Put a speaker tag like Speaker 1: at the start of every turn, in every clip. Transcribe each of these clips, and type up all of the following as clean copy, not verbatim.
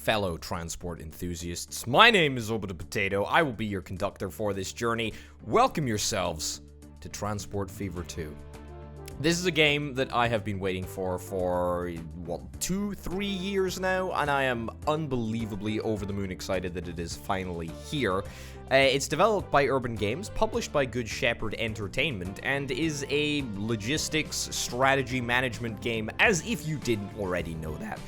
Speaker 1: Fellow transport enthusiasts, my name is Potato. I will be your conductor for this journey. Welcome yourselves to Transport Fever 2. This is a game that I have been waiting for, what, 2-3 years now, and I am unbelievably over the moon excited that it is finally here. It's developed by Urban Games, published by Good Shepherd Entertainment, and is a logistics strategy management game, as if you didn't already know that.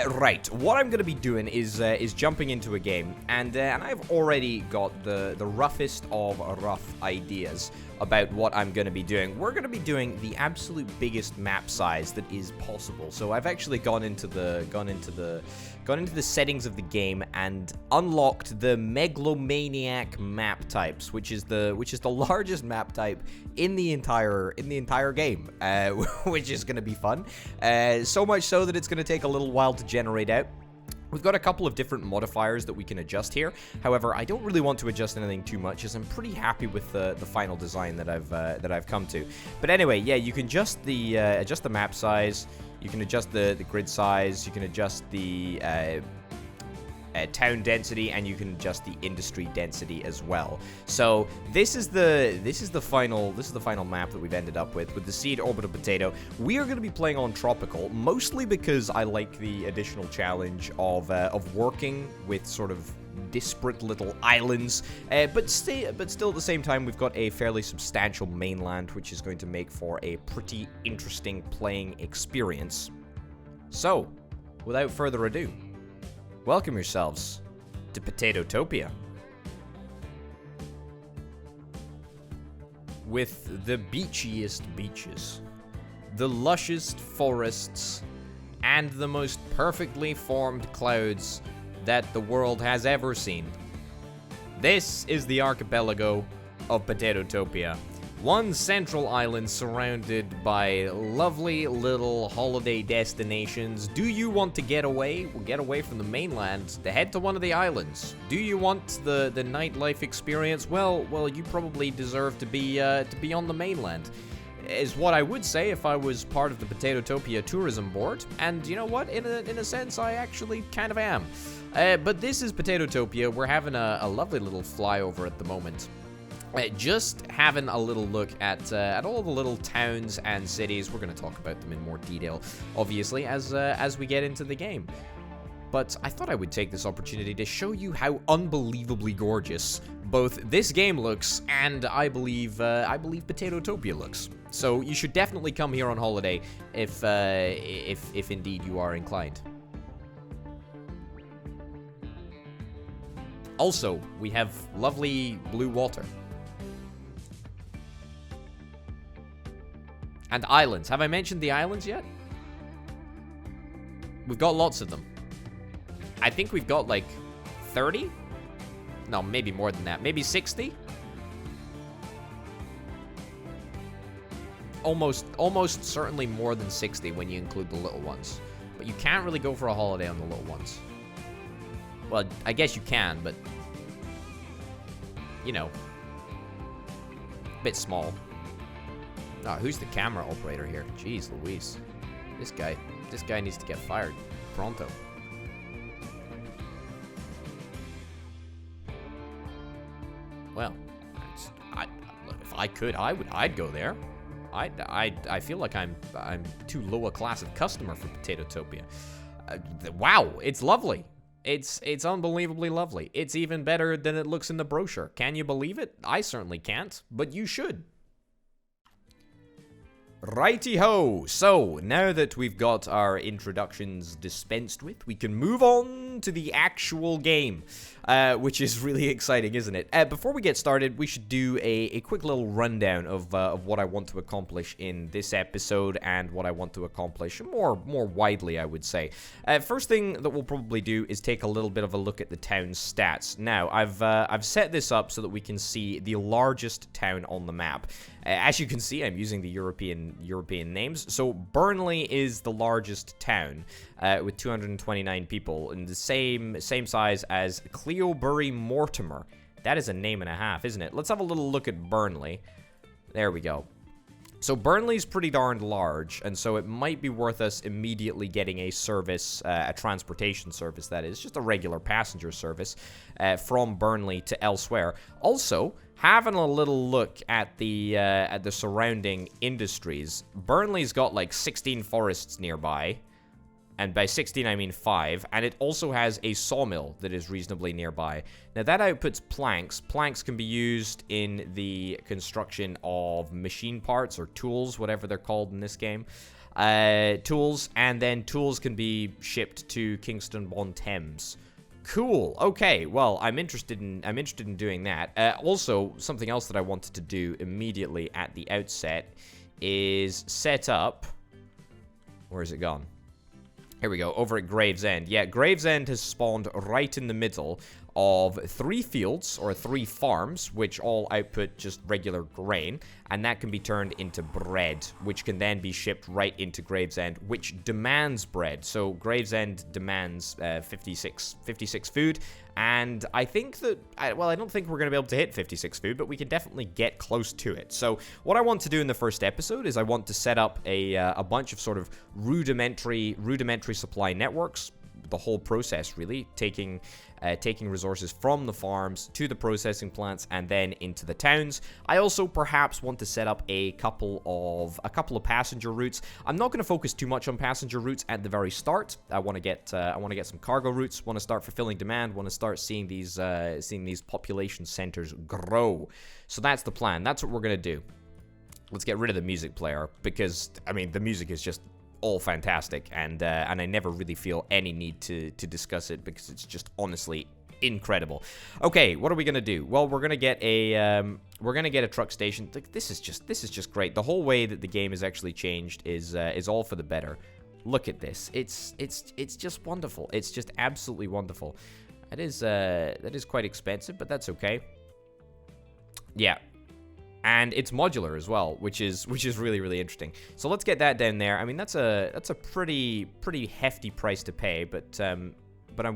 Speaker 1: Right, what I'm going to be doing is jumping into a game, and I've already got the roughest of rough ideas about what I'm going to be doing. We're going to be doing the absolute biggest map size that is possible. So I've actually gone into the settings of the game and unlocked the megalomaniac map types, which is the largest map type in the entire game, which is going to be fun. So much so that it's going to take a little while to generate out. We've got a couple of different modifiers that we can adjust here. However, I don't really want to adjust anything too much, as I'm pretty happy with the final design that I've come to. But anyway, yeah, you can adjust the map size, you can adjust the grid size, you can adjust the town density, and you can adjust the industry density as well. So this is the final map that we've ended up with the Seed Orbital Potato. We are going to be playing on Tropical, mostly because I like the additional challenge of working with sort of disparate little islands, but still at the same time we've got a fairly substantial mainland, which is going to make for a pretty interesting playing experience. So, without further ado, welcome yourselves to Potato-Topia. With the beachiest beaches, the lushest forests, and the most perfectly formed clouds that the world has ever seen. This is the archipelago of Potato-Topia. One central island surrounded by lovely little holiday destinations. Do you want to get away? Well, get away from the mainland to head to one of the islands. Do you want the nightlife experience? Well, you probably deserve to be on the mainland, is what I would say if I was part of the Potato-Topia tourism board. And you know what? In a sense, I actually kind of am. But this is Potato-Topia. We're having a lovely little flyover at the moment. Just having a little look at all the little towns and cities. We're going to talk about them in more detail, obviously, as we get into the game. But I thought I would take this opportunity to show you how unbelievably gorgeous both this game looks and I believe Potato-Topia looks. So you should definitely come here on holiday if indeed you are inclined. Also, we have lovely blue water. And islands. Have I mentioned the islands yet? We've got lots of them. I think we've got like 30? No, maybe more than that. Maybe 60? Almost certainly more than 60 when you include the little ones. But you can't really go for a holiday on the little ones. Well, I guess you can, but you know, a bit small. Oh, who's the camera operator here? Jeez Louise. This guy needs to get fired. Pronto. Well, if I could, I'd go there. I feel like I'm too low a class of customer for Potato-Topia. Wow, it's lovely. It's unbelievably lovely. It's even better than it looks in the brochure. Can you believe it? I certainly can't, but you should. Righty-ho! So, now that we've got our introductions dispensed with, we can move on to the actual game, which is really exciting, isn't it? Before we get started, we should do a quick little rundown of what I want to accomplish in this episode and what I want to accomplish more widely, I would say. First thing that we'll probably do is take a little bit of a look at the town's stats. Now, I've set this up so that we can see the largest town on the map. As you can see, I'm using the European names. So Burnley is the largest town with 229 people, and the same size as Cleobury Mortimer. That is a name and a half, isn't it? Let's have a little look at Burnley. There we go. So Burnley's pretty darn large, and so it might be worth us immediately getting a service, a transportation service, that is, just a regular passenger service from Burnley to elsewhere. Also, having a little look at the surrounding industries, Burnley's got like 16 forests nearby. And by 16, I mean 5. And it also has a sawmill that is reasonably nearby. Now, that outputs planks. Planks can be used in the construction of machine parts or tools, whatever they're called in this game. Tools, and then tools can be shipped to Kingston-upon-Thames. Cool. Okay, well, I'm interested in doing that. Also, something else that I wanted to do immediately at the outset is set up... Where is it gone? Here we go, over at Gravesend. Yeah, Gravesend has spawned right in the middle of 3 fields, or 3 farms, which all output just regular grain, and that can be turned into bread, which can then be shipped right into Gravesend, which demands bread. So Gravesend demands 56 food, and I think that, well, I don't think we're going to be able to hit 56 food, but we can definitely get close to it. So what I want to do in the first episode is I want to set up a bunch of sort of rudimentary supply networks, the whole process really, taking resources from the farms to the processing plants and then into the towns. I also perhaps want to set up a couple of passenger routes. I'm not going to focus too much on passenger routes at the very start. I want to get some cargo routes. Want to start fulfilling demand. Want to start seeing these population centers grow. So that's the plan. That's what we're going to do. Let's get rid of the music player because I mean the music is just all fantastic, and I never really feel any need to discuss it because it's just honestly incredible. Okay, what are we gonna do? Well, we're gonna get a truck station. Like, this is just great. The whole way that the game is actually changed is all for the better. Look at this. It's just wonderful. It's just absolutely wonderful. That is quite expensive, but that's okay. Yeah. And it's modular as well, which is really, really interesting. So let's get that down there. I mean, that's a pretty hefty price to pay, but I'm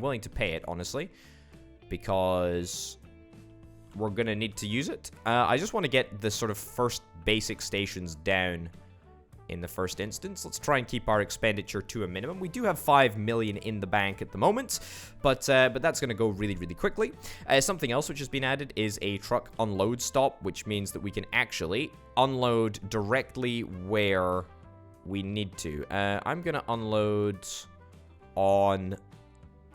Speaker 1: willing to pay it, honestly, because we're gonna need to use it. I just want to get the sort of first basic stations down in the first instance. Let's try and keep our expenditure to a minimum. We do have 5 million in the bank at the moment, but that's going to go really, really quickly. Something else which has been added is a truck unload stop, which means that we can actually unload directly where we need to. I'm going to unload on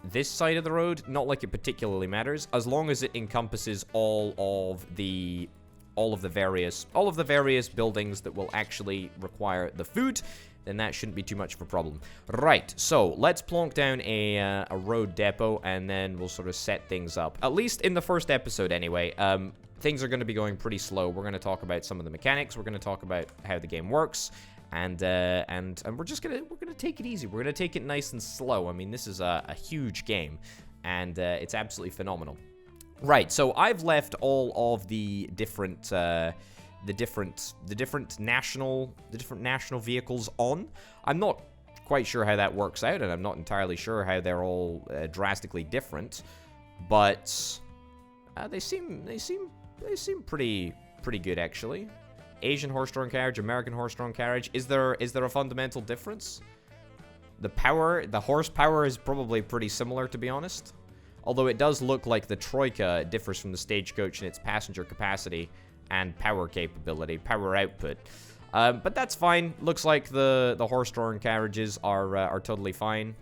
Speaker 1: this side of the road. Not like it particularly matters, as long as it encompasses all of the various buildings that will actually require the food, then that shouldn't be too much of a problem. Right, so let's plonk down a road depot, and then we'll sort of set things up. At least in the first episode, anyway. Things are going to be going pretty slow. We're going to talk about some of the mechanics. We're going to talk about how the game works, and we're gonna take it easy. We're gonna take it nice and slow. I mean, this is a huge game, and it's absolutely phenomenal. Right, so I've left all of the different national vehicles on. I'm not quite sure how that works out, and I'm not entirely sure how they're all drastically different, but they seem pretty good actually. Asian horse-drawn carriage, American horse-drawn carriage. Is there a fundamental difference? The horsepower is probably pretty similar, to be honest. Although it does look like the Troika differs from the Stagecoach in its passenger capacity and power capability, power output. But that's fine. Looks like the horse-drawn carriages are totally fine.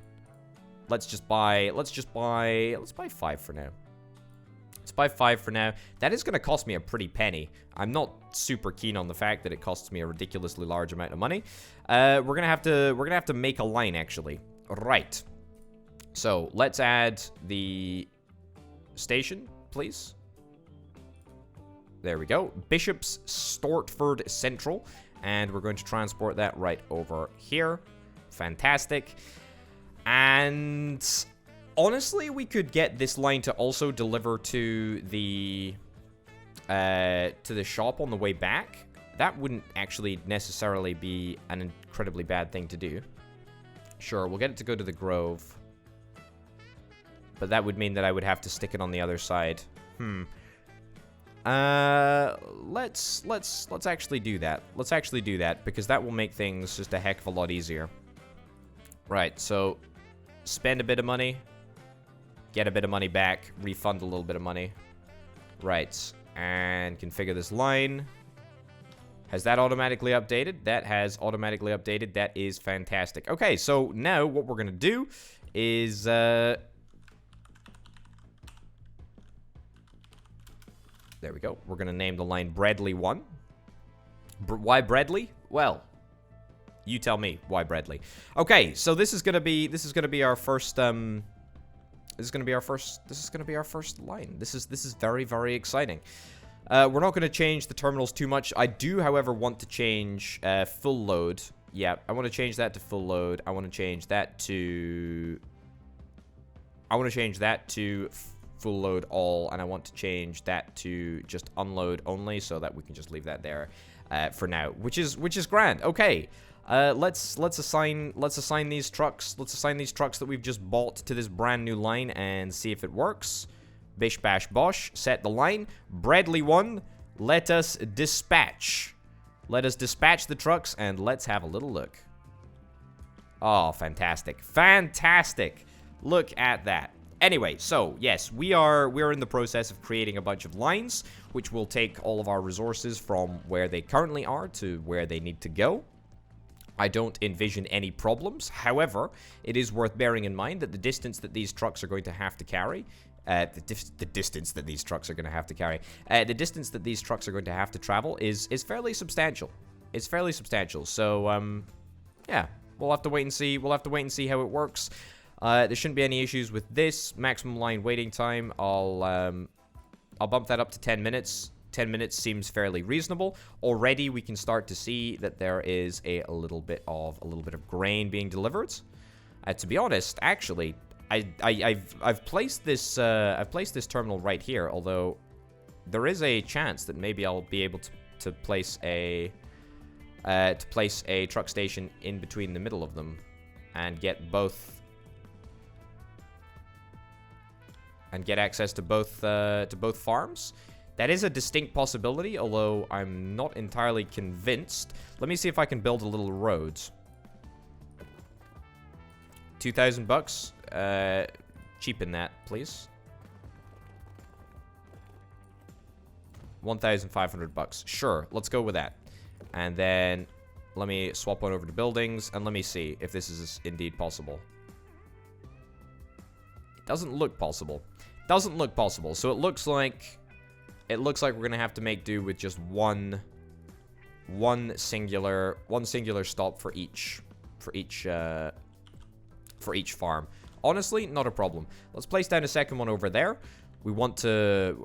Speaker 1: Let's buy 5 for now. Let's buy 5 for now. That is going to cost me a pretty penny. I'm not super keen on the fact that it costs me a ridiculously large amount of money. We're gonna have to make a line actually. Right. So let's add the station, please. There we go. Bishop's Stortford Central. And we're going to transport that right over here. Fantastic. And honestly, we could get this line to also deliver to the shop on the way back. That wouldn't actually necessarily be an incredibly bad thing to do. Sure, we'll get it to go to the Grove. But that would mean that I would have to stick it on the other side. Let's actually do that. Let's actually do that, because that will make things just a heck of a lot easier. Right, so spend a bit of money, get a bit of money back, refund a little bit of money. Right, and configure this line. Has that automatically updated? That has automatically updated. That is fantastic. Okay, so now what we're going to do is... there we go. We're going to name the line Bradley 1. Why Bradley? Well, you tell me why Bradley. Okay, so this is going to be our first this is going to be our first line. This is very, very exciting. We're not going to change the terminals too much. I do, however, want to change full load. Yeah, I want to change that to full load. I want to change that to full load all, and I want to change that to just unload only, so that we can just leave that there for now, which is grand. Okay, let's assign these trucks. Let's assign these trucks that we've just bought to this brand new line and see if it works. Bish bash bosh. Set the line. Bradley 1. Let us dispatch. Let us dispatch the trucks and let's have a little look. Oh, fantastic. Fantastic. Look at that. Anyway, so yes, we're in the process of creating a bunch of lines, which will take all of our resources from where they currently are to where they need to go. I don't envision any problems. However, it is worth bearing in mind that the distance that these trucks are going to have to carry, the distance that these trucks are going to have to carry, the distance that these trucks are going to have to travel is fairly substantial. It's fairly substantial. So, yeah, we'll have to wait and see. We'll have to wait and see how it works. There shouldn't be any issues with this. Maximum line waiting time, I'll bump that up to 10 minutes. 10 minutes seems fairly reasonable. Already we can start to see that there is a little bit of grain being delivered. To be honest, actually, I've placed this terminal right here, although there is a chance that maybe I'll be able to place a truck station in between the middle of them and get access to both farms. That is a distinct possibility, although I'm not entirely convinced. Let me see if I can build a little road. 2,000 bucks. Cheapen that, please. 1,500 bucks. Sure, let's go with that. And then let me swap on over to buildings, and let me see if this is indeed possible. It doesn't look possible. Doesn't look possible. So it looks like we're gonna have to make do with just one singular stop for each farm. Honestly, not a problem. Let's place down a second one over there. We want to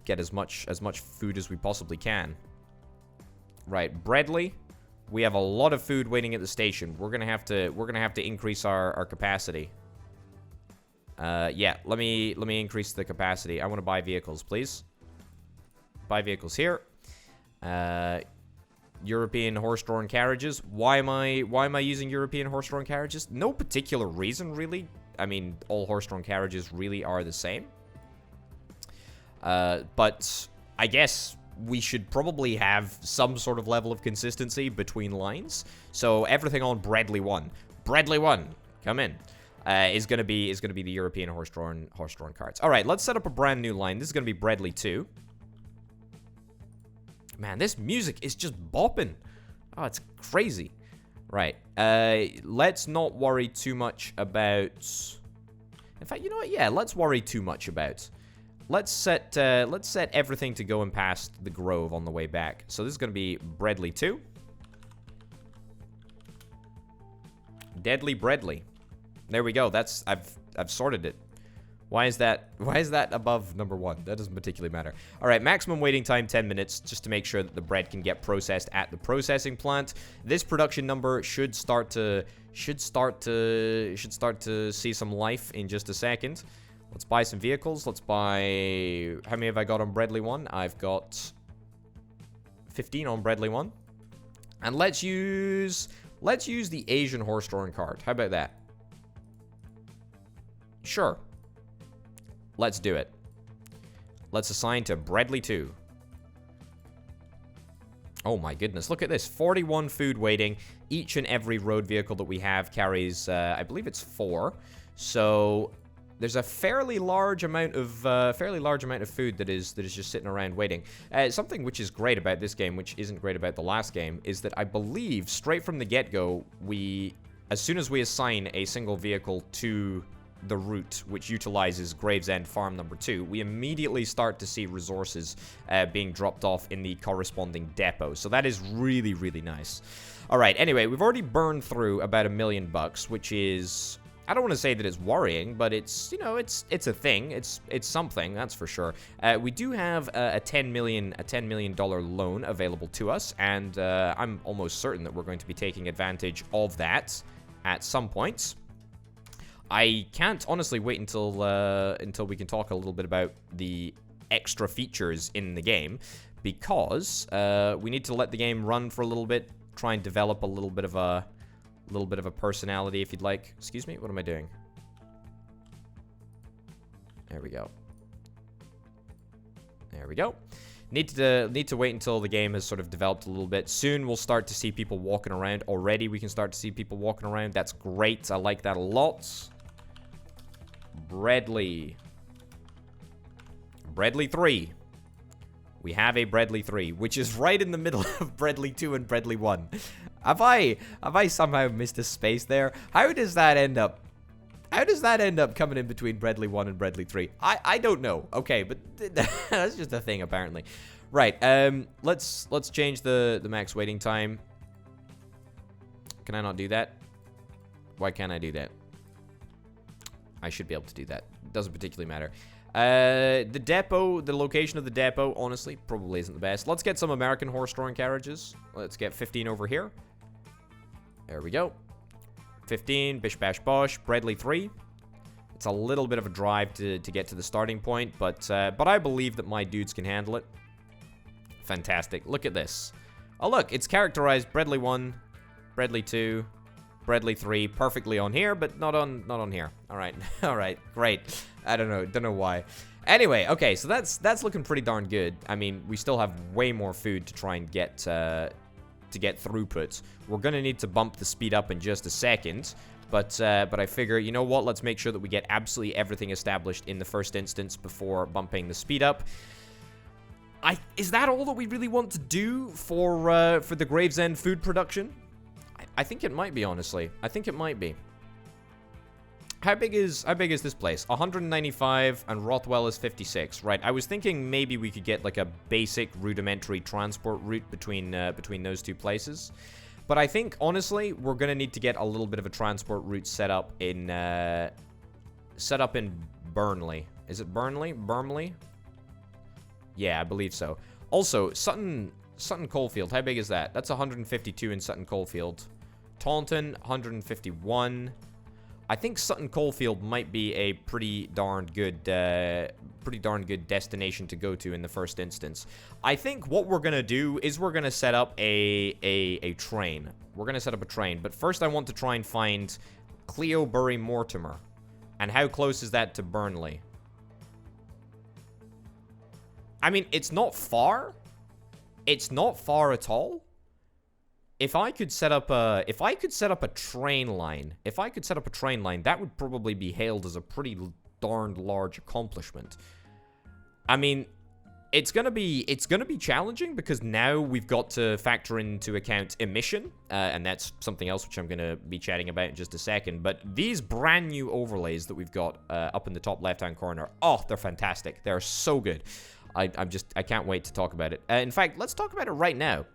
Speaker 1: get as much food as we possibly can. Right, Bradley, we have a lot of food waiting at the station. We're gonna have to increase our capacity. Yeah, let me increase the capacity. I want to buy vehicles, please. Buy vehicles here. European horse-drawn carriages. Why am I using European horse-drawn carriages? No particular reason, really. I mean, all horse-drawn carriages really are the same. But I guess we should probably have some sort of level of consistency between lines. So everything on Bradley 1. Bradley 1, come in. Is gonna be the European horse-drawn carts. All right, let's set up a brand new line. This is gonna be Bradley 2. Man, this music is just bopping. Oh, it's crazy. Right. Let's not worry too much about... In fact, you know what? Yeah, let's worry too much about... Let's set everything to going past the Grove on the way back. So this is going to be Bradley 2. Deadly Bradley. There we go. That's... I've sorted it. Why is that above number 1? That doesn't particularly matter. All right, maximum waiting time 10 minutes just to make sure that the bread can get processed at the processing plant. This production number should start to see some life in just a second. Let's buy some vehicles. Let's buy... How many have I got on Bradley 1? I've got 15 on Bradley 1. And let's use the Asian horse-drawn cart. How about that? Sure. Let's do it. Let's assign to Bradley 2. Oh my goodness, look at this. 41 food waiting. Each and every road vehicle that we have carries, I believe it's 4. So there's a fairly large amount of food that is just sitting around waiting. Something which is great about this game, which isn't great about the last game, is that I believe straight from the get-go, as soon as we assign a single vehicle to the route which utilizes Gravesend Farm number 2, we immediately start to see resources being dropped off in the corresponding depot. So that is really, really nice. All right, anyway, we've already burned through about $1 million, which is, I don't want to say that it's worrying, but it's, you know, it's a thing. It's something, that's for sure. We do have a $10 million loan available to us, and I'm almost certain that we're going to be taking advantage of that at some point. I can't honestly wait until we can talk a little bit about the extra features in the game, because we need to let the game run for a little bit, try and develop a little bit of a personality, if you'd like. Excuse me, what am I doing? There we go. There we go. Need to wait until the game has sort of developed a little bit. Soon we'll start to see people walking around. Already we can start to see people walking around. That's great. I like that a lot. Bredley 3. We have a Bredley 3, which is right in the middle of Bredley 2 and Bredley 1. Have I somehow missed a space there? How does that end up? How does that end up coming in between Bredley 1 and Bredley 3? I don't know. Okay, but that's just a thing apparently. Right, let's change the max waiting time. Can I not do that? Why can't I do that? I should be able to do that. Doesn't particularly matter. The depot, the location of the depot, honestly, probably isn't the best. Let's get some American horse-drawn carriages. Let's get 15 over here. There we go. 15, bish bash bosh, Bredley 3. It's a little bit of a drive to get to the starting point, but I believe that my dudes can handle it. Fantastic. Look at this. Oh, look, it's characterized Bredley 1, Bredley 2, Bredley 3, perfectly on here, but not on here. All right, all right, great. I don't know why. Anyway, okay, so that's looking pretty darn good. I mean, we still have way more food to try and get throughput. We're gonna need to bump the speed up in just a second, but I figure, you know what? Let's make sure that we get absolutely everything established in the first instance before bumping the speed up. Is that all that we really want to do for the Gravesend food production? I think it might be, honestly. I think it might be. How big is this place? 195 and Rothwell is 56. Right. I was thinking maybe we could get like a basic rudimentary transport route between those two places. But I think honestly we're gonna need to get a little bit of a transport route set up in Burnley. Is it Burnley? Burnley? Yeah, I believe so. Also, Sutton Coldfield. How big is that? That's 152 in Sutton Coldfield. Taunton 151. I think Sutton Coldfield might be a pretty darn good destination to go to in the first instance. I think what we're gonna do is we're gonna set up a train. We're gonna set up a train, but first I want to try and find Cleobury Mortimer. And how close is that to Burnley? I mean, it's not far. It's not far at all. If I could set up a train line, that would probably be hailed as a pretty darned large accomplishment. I mean, it's gonna be challenging because now we've got to factor into account emission, and that's something else which I'm gonna be chatting about in just a second. But these brand new overlays that we've got up in the top left-hand corner, oh, they're fantastic. They're so good. I can't wait to talk about it. In fact, let's talk about it right now.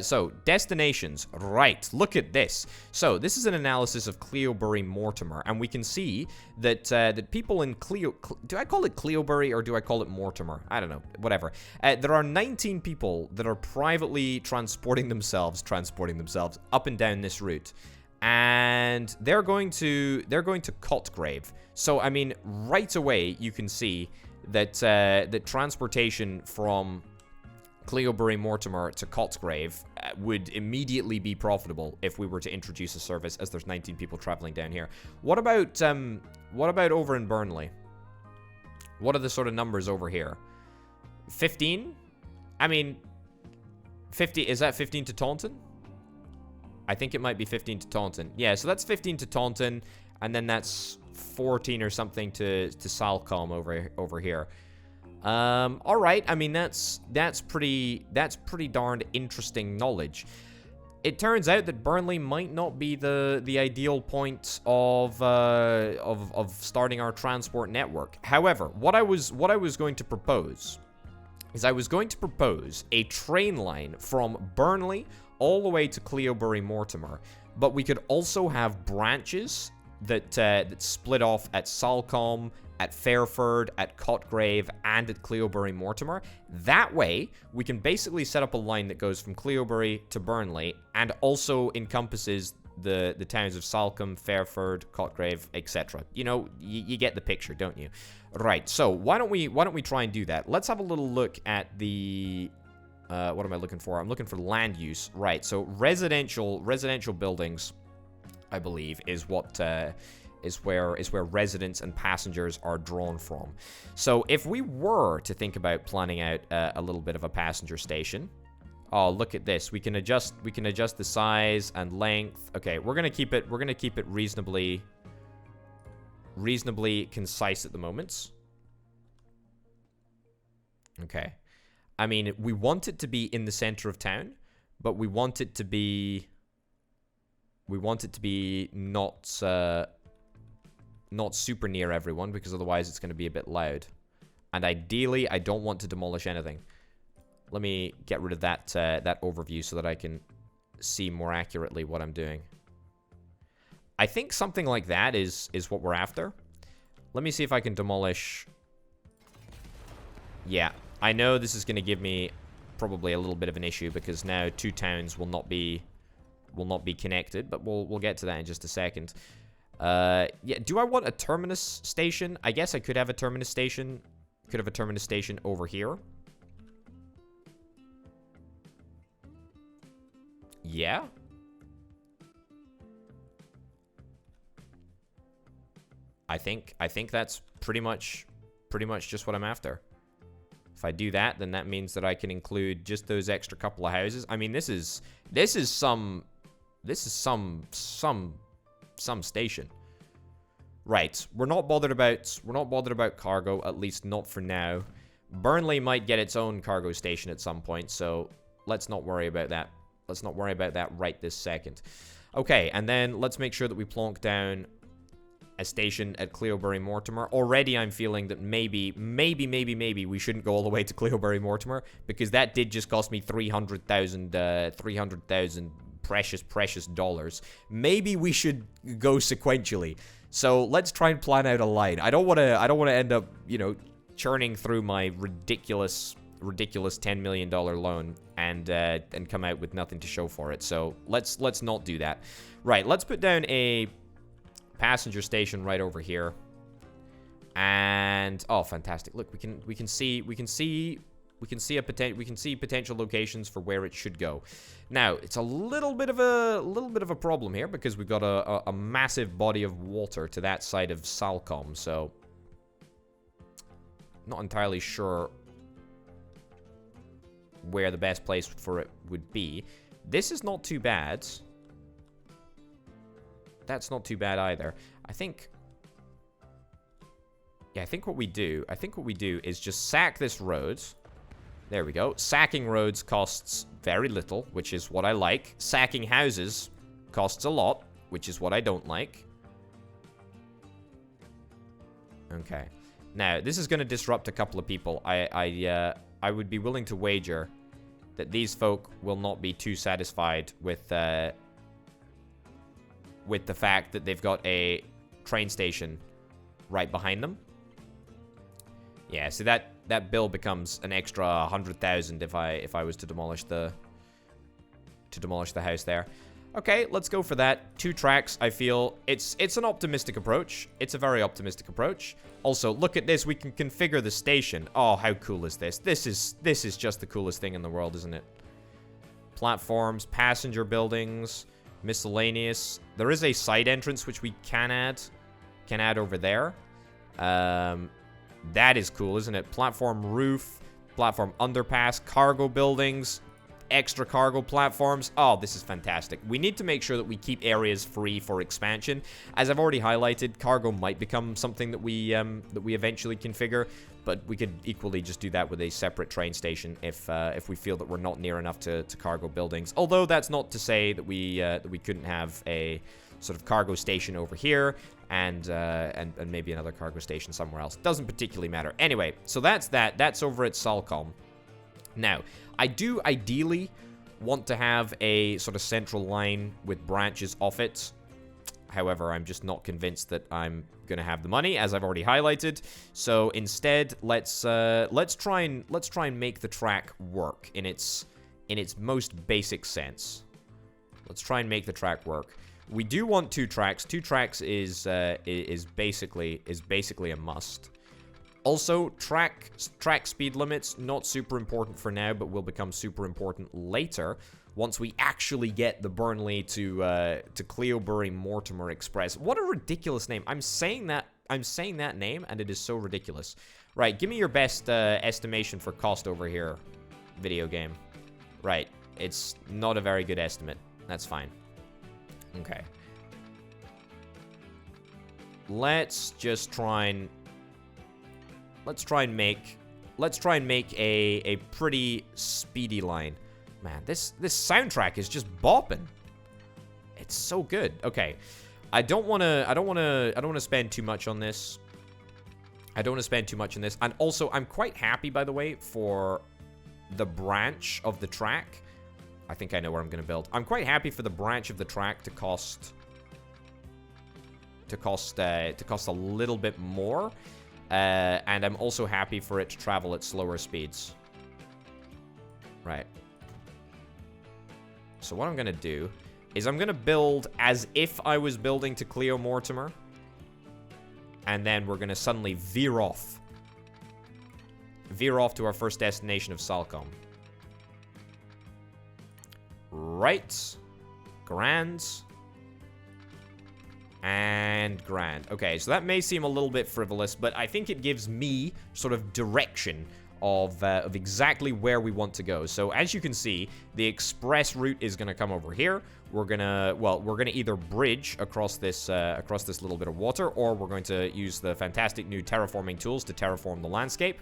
Speaker 1: So, destinations. Right, look at this. So, this is an analysis of Cleobury Mortimer, and we can see that that people in do I call it Cleobury or do I call it Mortimer? I don't know, whatever. There are 19 people that are privately transporting themselves up and down this route. And they're going to Cotgrave. So, I mean, right away you can see that that transportation from Cleobury Mortimer to Cotgrave would immediately be profitable if we were to introduce a service, as there's 19 people traveling down here. What about over in Burnley? What are the sort of numbers over here? 15? I mean, 50, is that 15 to Taunton? I think it might be 15 to Taunton. Yeah, so that's 15 to Taunton, and then that's 14 or something to Salcombe over here. All right. I mean, that's pretty darned interesting knowledge. It turns out that Burnley might not be the ideal point of starting our transport network. However, what I was going to propose is I was going to propose a train line from Burnley all the way to Cleobury Mortimer, but we could also have branches that split off at Salcombe, at Fairford, at Cotgrave, and at Cleobury Mortimer. That way, we can basically set up a line that goes from Cleobury to Burnley and also encompasses the towns of Salcombe, Fairford, Cotgrave, etc. You know, you get the picture, don't you? Right. So why don't we try and do that? Let's have a little look at the what am I looking for? I'm looking for land use. Right. So residential buildings, I believe, is what is where residents and passengers are drawn from. So if we were to think about planning out a little bit of a passenger station, oh, look at this. We can adjust the size and length. Okay, we're gonna keep it reasonably concise at the moment. Okay. I mean, we want it to be in the center of town, but we want it to be not super near everyone, because otherwise it's going to be a bit loud. And ideally, I don't want to demolish anything. Let me get rid of that overview so that I can see more accurately what I'm doing. I think something like that is what we're after. Let me see if I can demolish. Yeah, I know this is going to give me probably a little bit of an issue, because now two towns will not be connected, but we'll get to that in just a second. Yeah, do I want a terminus station? I guess I could have a terminus station. Could have a terminus station over here. Yeah. I think that's pretty much just what I'm after. If I do that, then that means that I can include just those extra couple of houses. I mean, this is some station. Right. We're not bothered about cargo, at least not for now. Burnley might get its own cargo station at some point, so let's not worry about that. Let's not worry about that right this second. Okay, and then let's make sure that we plonk down a station at Cleobury Mortimer. Already I'm feeling that maybe we shouldn't go all the way to Cleobury Mortimer, because that did just cost me 300,000 precious dollars. Maybe we should go sequentially. So let's try and plan out a line. I don't want to end up, you know, churning through my ridiculous $10 million loan and come out with nothing to show for it. So let's not do that. Right, let's put down a passenger station right over here. And oh, fantastic. Look, we can see potential locations for where it should go. Now, it's a little bit of a problem here, because we've got a massive body of water to that side of Salcombe, so not entirely sure where the best place for it would be. This is not too bad. That's not too bad either. I think what we do is just sack this road. There we go. Sacking roads costs very little, which is what I like. Sacking houses costs a lot, which is what I don't like. Okay. Now, this is going to disrupt a couple of people. I would be willing to wager that these folk will not be too satisfied with the fact that they've got a train station right behind them. Yeah, so that bill becomes an extra 100,000 if I was to demolish the house there. Okay, let's go for that. 2 tracks. I feel it's an optimistic approach. It's a very optimistic approach. Also, look at this. We can configure the station. Oh, how cool is this? This is just the coolest thing in the world, isn't it? Platforms, passenger buildings, miscellaneous. There is a side entrance which we can add over there. That is cool, isn't it? Platform roof, platform underpass, cargo buildings. extra cargo platforms. Oh, this is fantastic. We need to make sure that we keep areas free for expansion. As I've already highlighted, cargo might become something that we eventually configure, but we could equally just do that with a separate train station if we feel that we're not near enough to cargo buildings. Although that's not to say that we couldn't have a sort of cargo station over here and maybe another cargo station somewhere else. Doesn't particularly matter. Anyway, so that's that. That's over at Salcom. Now, I do ideally want to have a sort of central line with branches off it. However, I'm just not convinced that I'm gonna have the money, as I've already highlighted. So instead, let's try and make the track work in its most basic sense. Let's try and make the track work. We do want 2 tracks. 2 tracks is basically a must. Also, track speed limits, not super important for now, but will become super important later once we actually get the Burnley to Cleobury Mortimer Express. What a ridiculous name. I'm saying that name, and it is so ridiculous. Right, give me your best estimation for cost over here, video game. Right, it's not a very good estimate. That's fine. Okay. Let's try and make a pretty speedy line. Man, this soundtrack is just bopping. It's so good. Okay. I don't want to spend too much on this. And also, I'm quite happy, by the way, for the branch of the track. I think I know where I'm going to build. I'm quite happy for the branch of the track to cost a little bit more. And I'm also happy for it to travel at slower speeds. Right. So what I'm going to do is I'm going to build as if I was building to Cleo Mortimer. And then we're going to suddenly veer off. Veer off to our first destination of Salcom. Right. Grand. And grand. Okay, so that may seem a little bit frivolous, but I think it gives me sort of direction of exactly where we want to go. So as you can see, the express route is going to come over here. We're gonna either bridge across this little bit of water, or we're going to use the fantastic new terraforming tools to terraform the landscape.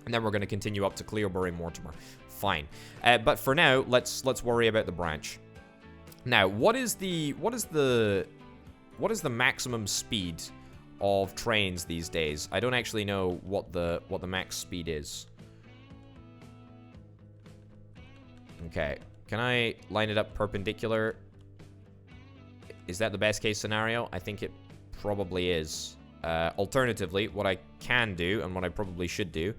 Speaker 1: And then we're going to continue up to Cleobury Mortimer. Fine. But for now, let's worry about the branch. Now, what is the maximum speed of trains these days? I don't actually know what the max speed is. Okay. Can I line it up perpendicular? Is that the best case scenario? I think it probably is. Alternatively, what I can do, and what I probably should do,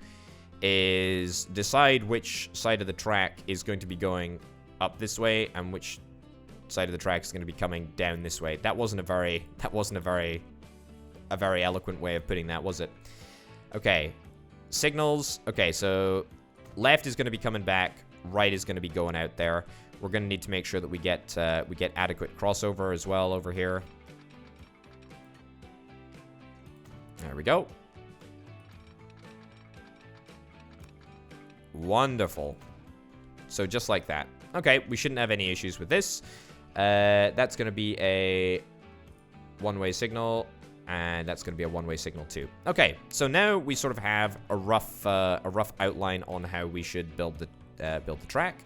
Speaker 1: is decide which side of the track is going to be going up this way and which side of the track is going to be coming down this way. That wasn't a very eloquent way of putting that, was it? Okay. Signals. Okay, so left is going to be coming back, right is going to be going out there. We're going to need to make sure that we get adequate crossover as well over here. There we go. Wonderful. So just like that. Okay, we shouldn't have any issues with this. That's going to be a one-way signal, and that's going to be a one-way signal too. Okay, so now we sort of have a rough outline on how we should build the track.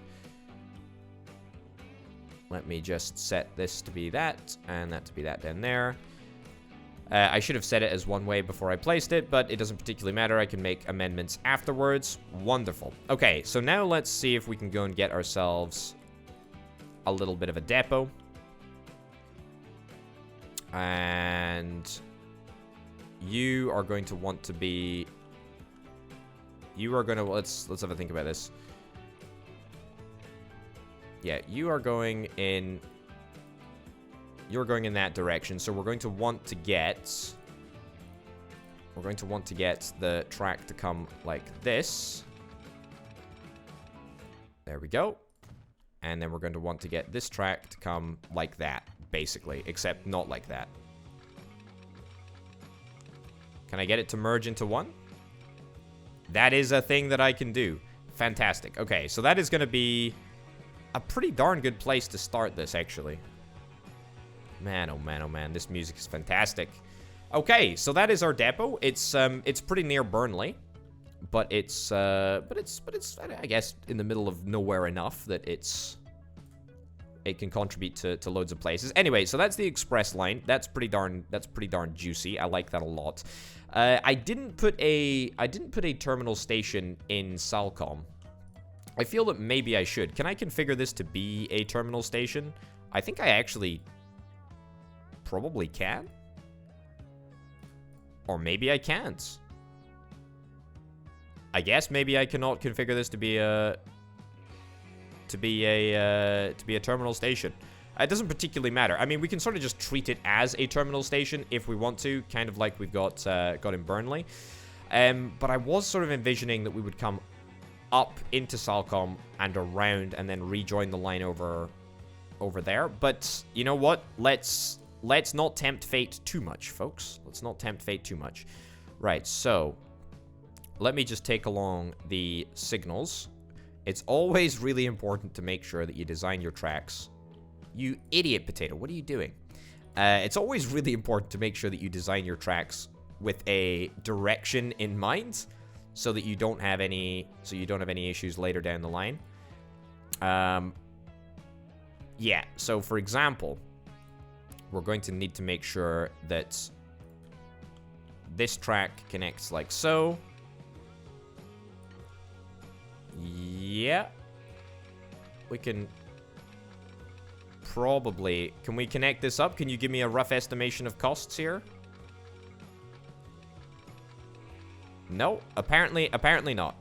Speaker 1: Let me just set this to be that, and that to be that down there. I should have set it as one way before I placed it, but it doesn't particularly matter. I can make amendments afterwards. Wonderful. Okay, so now let's see if we can go and get ourselves a little bit of a depot. And you are going to want to be... You are going to... Let's have a think about this. Yeah, you are going in... You're going in that direction, so we're going to want to get... We're going to want to get the track to come like this. There we go. And then we're going to want to get this track to come like that, basically, except not like that. Can I get it to merge into one? That is a thing that I can do. Fantastic. Okay, so that is going to be a pretty darn good place to start this, actually. Man, oh man, oh man, this music is fantastic. Okay, so that is our depot. It's pretty near Burnley, but it's I guess in the middle of nowhere enough that it can contribute to loads of places. Anyway, so that's the express line. That's pretty darn juicy. I like that a lot. I didn't put a terminal station in Salcom. I feel that maybe I should. Can I configure this to be a terminal station? I think I actually probably can. Or maybe I can't. I guess maybe I cannot configure this to be a terminal station. It doesn't particularly matter. I mean, we can sort of just treat it as a terminal station if we want to, kind of like we've got in Burnley. But I was sort of envisioning that we would come up into Salcom and around and then rejoin the line over there. But you know what? Let's not tempt fate too much, folks. Let's not tempt fate too much. Right, so let me just take along the signals. It's always really important to make sure that you design your tracks. You idiot, Potato, what are you doing? It's always really important to make sure that you design your tracks with a direction in mind, so that you don't have any issues later down the line. Yeah, so for example, we're going to need to make sure that this track connects like so. Yeah. We can probably... Can we connect this up? Can you give me a rough estimation of costs here? No, apparently not.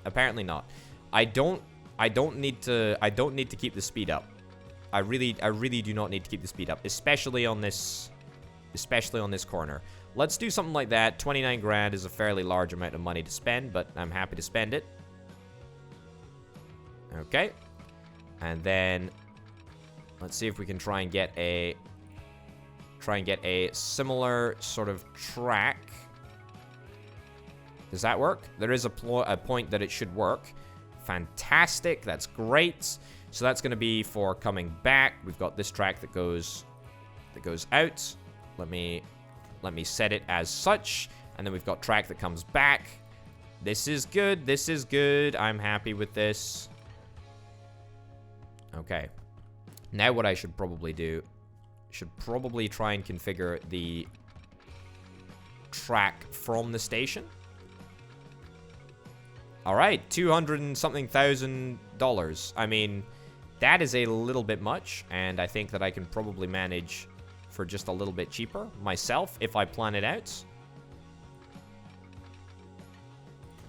Speaker 1: Apparently not. I don't need to keep the speed up. I really do not need to keep the speed up, especially on this corner. Let's do something like that. 29 grand is a fairly large amount of money to spend, but I'm happy to spend it. Okay. And then let's see if we can try and get a similar sort of track. Does that work? There is a point that it should work. Fantastic. That's great. So that's going to be for coming back. We've got this track that goes out. Let me set it as such. And then we've got track that comes back. This is good. This is good. I'm happy with this. Okay. Now what I should probably do, try and configure the track from the station. All right, $200 and something thousand. I mean, that is a little bit much, and I think that I can probably manage for just a little bit cheaper myself if I plan it out.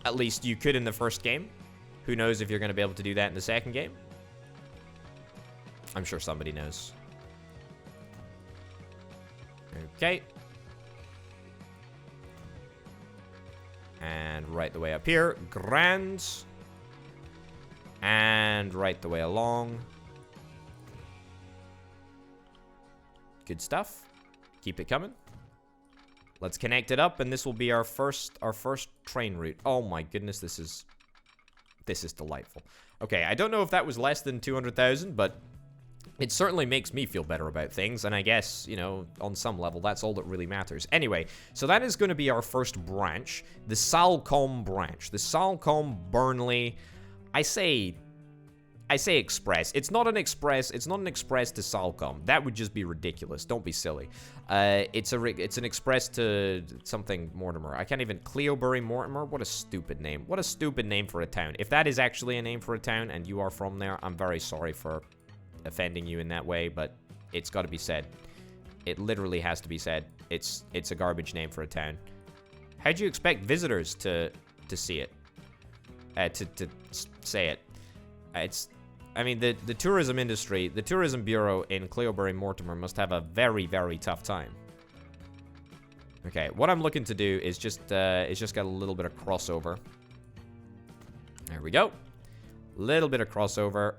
Speaker 1: At least you could in the first game. Who knows if you're going to be able to do that in the second game? I'm sure somebody knows. Okay. And right the way up here. Grand. And right the way along. Good stuff. Keep it coming. Let's connect it up, and this will be our first train route. Oh my goodness, this is delightful. Okay, I don't know if that was less than 200,000, but it certainly makes me feel better about things, and I guess, you know, on some level, that's all that really matters. Anyway, so that is going to be our first branch, the Salcom branch. The Salcom Burnley, I say express. It's not an express to Salcom. That would just be ridiculous. Don't be silly. It's an express to something Mortimer. I can't even... Cleobury Mortimer? What a stupid name. What a stupid name for a town. If that is actually a name for a town and you are from there, I'm very sorry for offending you in that way, but it's got to be said. It literally has to be said. It's a garbage name for a town. How'd you expect visitors to see it? To say it? I mean, the tourism industry, the tourism bureau in Cleobury Mortimer must have a very, very tough time. Okay, what I'm looking to do is just get a little bit of crossover. There we go. Little bit of crossover.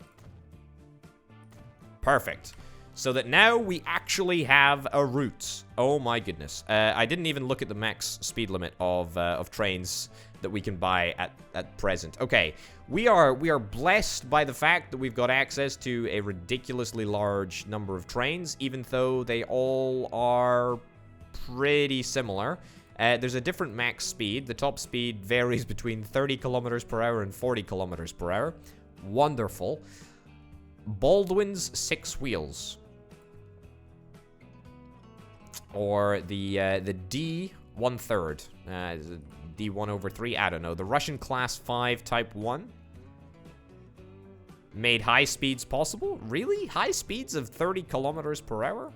Speaker 1: Perfect. So that now we actually have a route. Oh my goodness. I didn't even look at the max speed limit of trains that we can buy at present. Okay, we are blessed by the fact that we've got access to a ridiculously large number of trains, even though they all are pretty similar. There's a different max speed. The top speed varies between 30 kilometers per hour and 40 kilometers per hour. Wonderful. Baldwin's 6 wheels. Or the D 1/3. D 1/3. I don't know. The Russian Class 5 Type 1. Made high speeds possible? Really? High speeds of 30 kilometers per hour?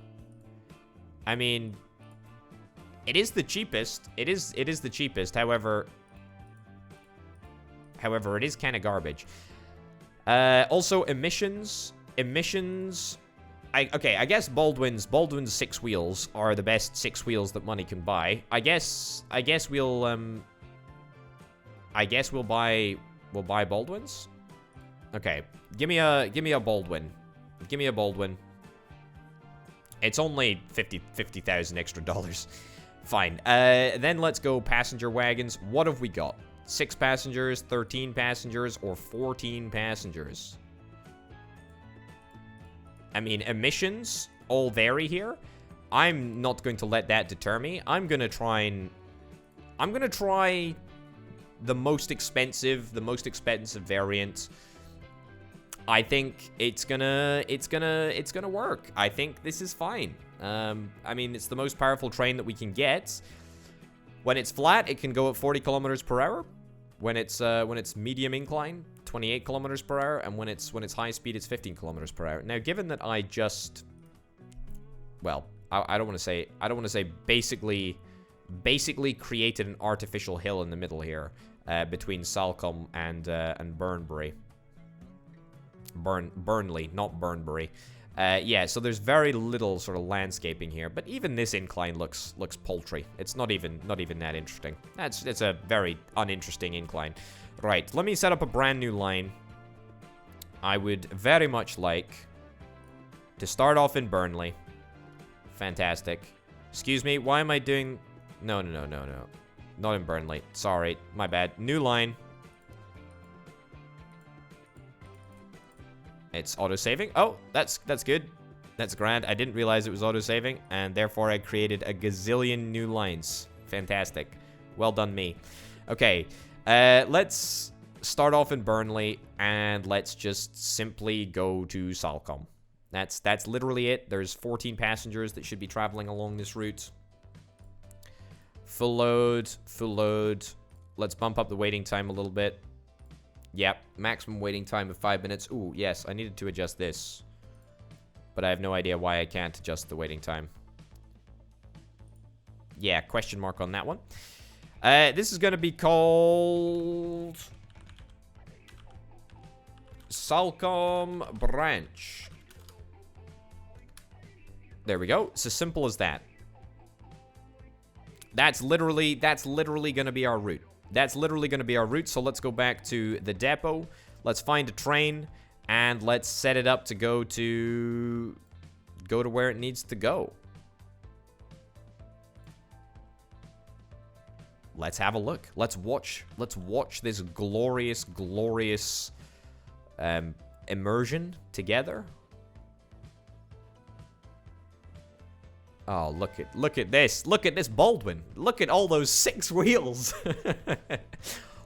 Speaker 1: I mean, it is the cheapest. It is the cheapest. However, it is kind of garbage. Also, emissions. Okay, I guess Baldwin's 6 wheels are the best 6 wheels that money can buy. I guess we'll buy Baldwin's. Okay, give me a Baldwin. Give me a Baldwin. It's only 50,000 extra dollars. Fine. Then let's go passenger wagons. What have we got? 6 passengers, 13 passengers, or 14 passengers? I mean, emissions all vary here. I'm not going to let that deter me. I'm gonna try the most expensive variant. I think it's gonna work. I think this is fine. I mean, it's the most powerful train that we can get. When it's flat, it can go at 40 kilometers per hour. When it's medium incline, 28 kilometers per hour, and when it's high speed, it's 15 kilometers per hour. Now, given that I just, well, I don't want to say basically created an artificial hill in the middle here between Salcombe and Burnley, not Burnbury. Yeah, so there's very little sort of landscaping here, but even this incline looks paltry. It's not even that interesting. It's a very uninteresting incline. Right, let me set up a brand new line. I would very much like to start off in Burnley. Fantastic. Excuse me, why am I doing... No. Not in Burnley. Sorry, my bad. New line. It's auto-saving. Oh, that's good. That's grand. I didn't realize it was auto-saving, and therefore I created a gazillion new lines. Fantastic. Well done, me. Okay, let's start off in Burnley, and let's just simply go to Salcombe. That's literally it. There's 14 passengers that should be traveling along this route. Full load, full load. Let's bump up the waiting time a little bit. Yep, maximum waiting time of 5 minutes. Ooh, yes, I needed to adjust this. But I have no idea why I can't adjust the waiting time. Yeah, question mark on that one. This is going to be called... Salcombe Branch. There we go. It's as simple as that. That's literally going to be our route. That's literally going to be our route, so let's go back to the depot. Let's find a train, and let's set it up to go to where it needs to go. Let's have a look. Let's watch this glorious immersion together. Oh, look at this. Look at this Baldwin. Look at all those 6 wheels.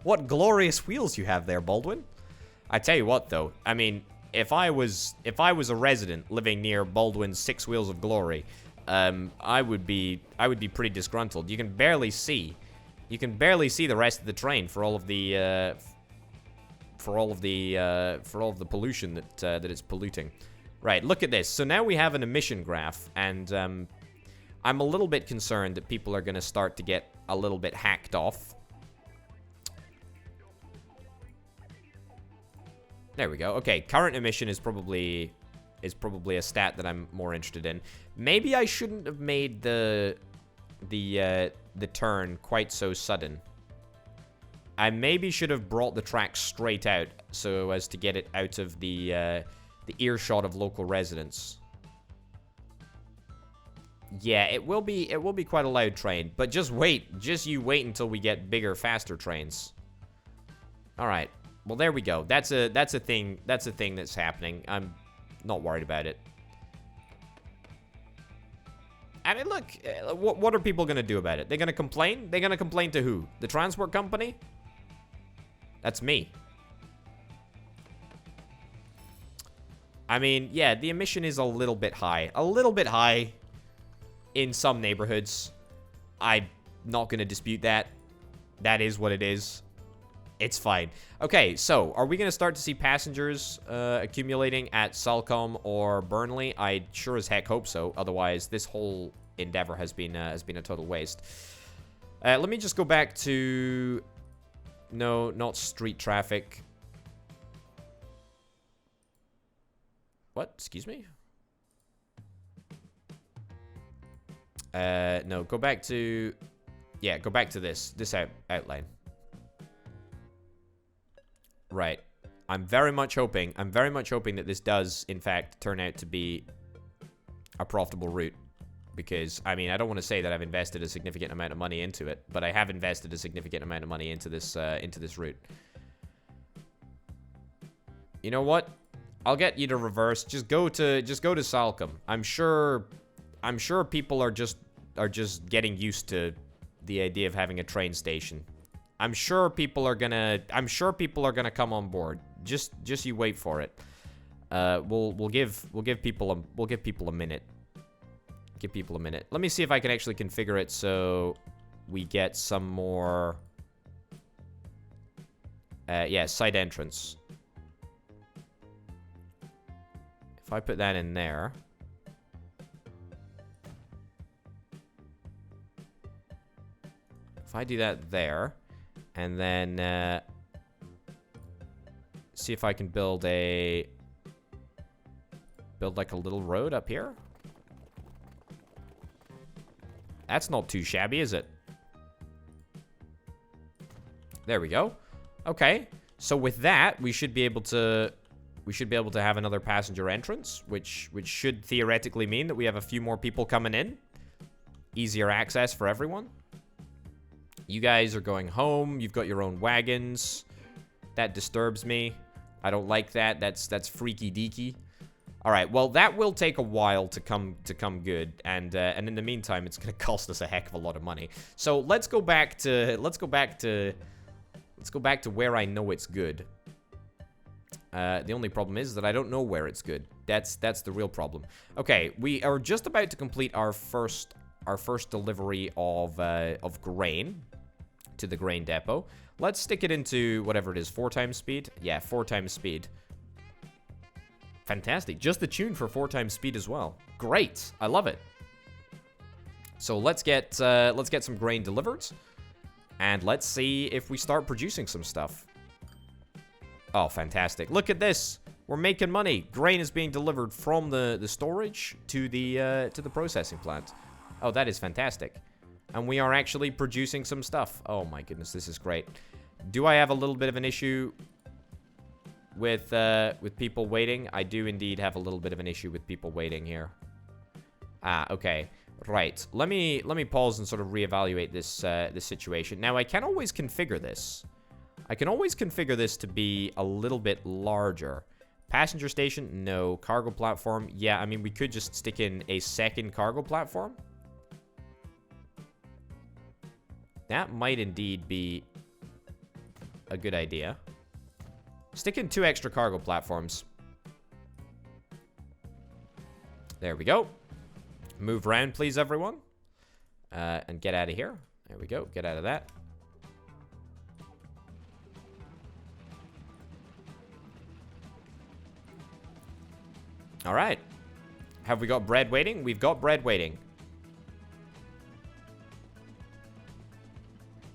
Speaker 1: What glorious wheels you have there, Baldwin. I tell you what, though. I mean, if I was a resident living near Baldwin's 6 wheels of glory, I would be pretty disgruntled. You can barely see the rest of the train for all of the pollution that it's polluting. Right, look at this. So now we have an emission graph, and I'm a little bit concerned that people are going to start to get a little bit hacked off. There we go. Okay, current emission is probably a stat that I'm more interested in. Maybe I shouldn't have made the turn quite so sudden. I maybe should have brought the track straight out so as to get it out of the earshot of local residents. Yeah, it will be quite a loud train. But just wait. Just you wait until we get bigger, faster trains. Alright. Well, there we go. That's a thing that's happening. I'm not worried about it. I mean, look, what are people going to do about it? They're going to complain? They're going to complain to who? The transport company? That's me. I mean, yeah, the emission is a little bit high. A little bit high in some neighborhoods. I'm not going to dispute that. That is what it is. It's fine. Okay, so are we going to start to see passengers accumulating at Salcombe or Burnley? I sure as heck hope so. Otherwise, this whole endeavor has been a total waste. Let me just go back to... No, not street traffic. What? Excuse me? No, go back to... Yeah, go back to this outline. Right. I'm very much hoping that this does, in fact, turn out to be a profitable route. Because, I mean, I don't want to say that I've invested a significant amount of money into it, but I have invested a significant amount of money into this route. You know what? I'll get you to reverse. Just go to Salcombe. I'm sure people are just getting used to the idea of having a train station. I'm sure people are gonna come on board. Just you wait for it. We'll give people a minute. Give people a minute. Let me see if I can actually configure it so we get some more. Yeah, side entrance. If I put that in there. If I do that there. And then see if I can build like a little road up here. That's not too shabby, is it? There we go. Okay. So with that, we should be able to have another passenger entrance, which should theoretically mean that we have a few more people coming in. Easier access for everyone. You guys are going home. You've got your own wagons. That disturbs me. I don't like that. That's freaky deaky. All right. Well, that will take a while to come good, and in the meantime, it's going to cost us a heck of a lot of money. So let's go back to where I know it's good. The only problem is that I don't know where it's good. That's the real problem. Okay, we are just about to complete our first delivery of grain to the grain depot. Let's stick it into whatever it is, 4 times speed. Yeah, 4 times speed. Fantastic. Just the tune for 4 times speed as well. Great. I love it. So let's get some grain delivered, and let's see if we start producing some stuff. Oh, fantastic. Look at this. We're making money. Grain is being delivered from the storage to the processing plant. Oh, that is fantastic. And we are actually producing some stuff. Oh my goodness, this is great. Do I have a little bit of an issue with people waiting? I do indeed have a little bit of an issue with people waiting here. Ah, okay. Right. Let me pause and sort of reevaluate this situation. Now, I can always configure this. I can always configure this to be a little bit larger. Passenger station? No. Cargo platform? Yeah, I mean, we could just stick in a second cargo platform. That might indeed be a good idea. Stick in 2 extra cargo platforms. There we go. Move around, please, everyone. And get out of here. There we go. Get out of that. All right. Have we got bread waiting? We've got bread waiting.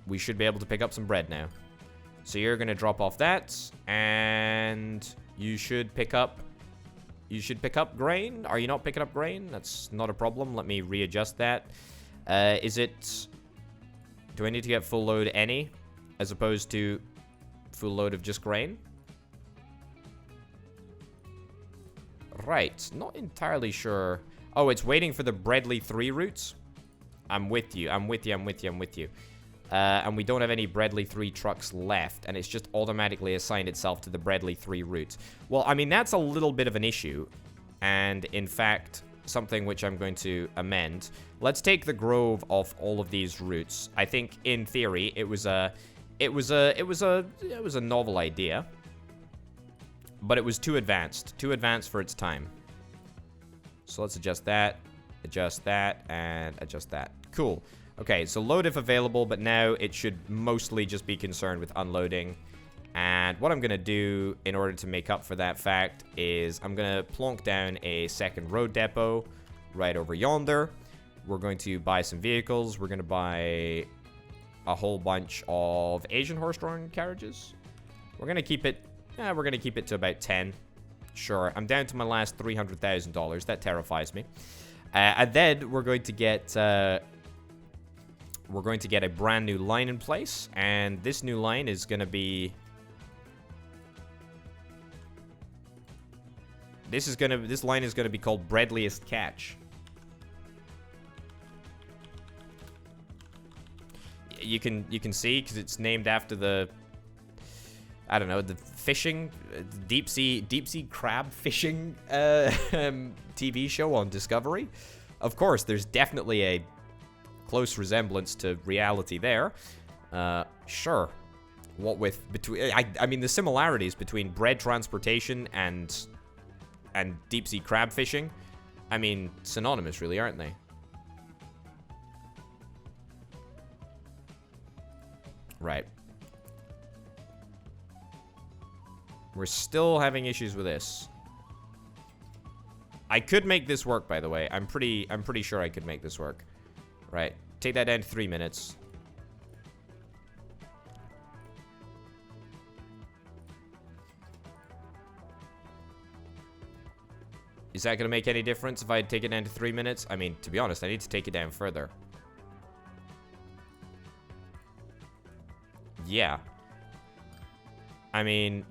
Speaker 1: We should be able to pick up some bread now. So you're going to drop off that, and you should pick up grain. Are you not picking up grain? That's not a problem. Let me readjust that. Do I need to get full load any as opposed to full load of just grain? Right. Not entirely sure. Oh, it's waiting for the Bredley 3 routes? I'm with you. I'm with you. I'm with you. I'm with you. And we don't have any Bredley 3 trucks left, and it's just automatically assigned itself to the Bredley 3 route. Well, I mean, that's a little bit of an issue, and in fact, something which I'm going to amend. Let's take the Grove off all of these routes. I think, in theory, it was a novel idea, but it was too advanced for its time. So let's adjust that, and adjust that. Cool. Okay, so load if available, but now it should mostly just be concerned with unloading. And what I'm going to do in order to make up for that fact is I'm going to plonk down a second road depot right over yonder. We're going to buy some vehicles. We're going to buy a whole bunch of Asian horse-drawn carriages. We're going to keep it, to about 10. Sure, I'm down to my last $300,000. That terrifies me. And then we're going to get a brand new line in place, and this new line is going to be this line is going to be called Bredliest Catch. You can see because it's named after the, I don't know, the fishing, deep sea crab fishing TV show on Discovery. Of course, there's definitely a close resemblance to reality there. Sure. What with between I mean the similarities between bread transportation and deep sea crab fishing, I mean, synonymous really, aren't they? Right. We're still having issues with this. I could make this work, by the way. I'm pretty sure I could make this work. Right. Take that down to 3 minutes. Is that going to make any difference if I take it down to 3 minutes? I mean, to be honest, I need to take it down further. Yeah. I mean,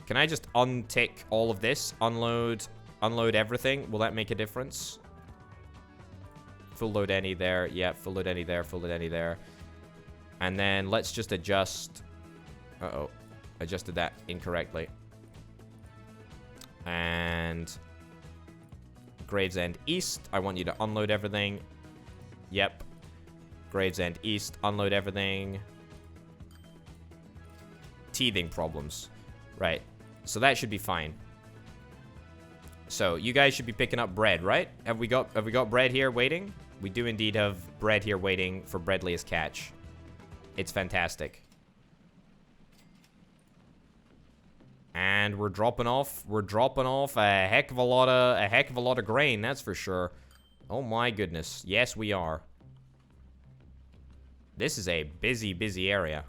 Speaker 1: can I just untick all of this? Unload everything? Will that make a difference? Full load any there. Yeah, full load any there. Full load any there. And then let's just adjust. Uh-oh. Adjusted that incorrectly. And Gravesend East. I want you to unload everything. Yep. Gravesend East. Unload everything. Teething problems. Right. So that should be fine. So you guys should be picking up bread, right? Have we got bread here waiting? We do indeed have bread here waiting for Bredliest Catch. It's fantastic. And we're dropping off a heck of a lot of grain, that's for sure. Oh my goodness. Yes, we are. This is a busy area.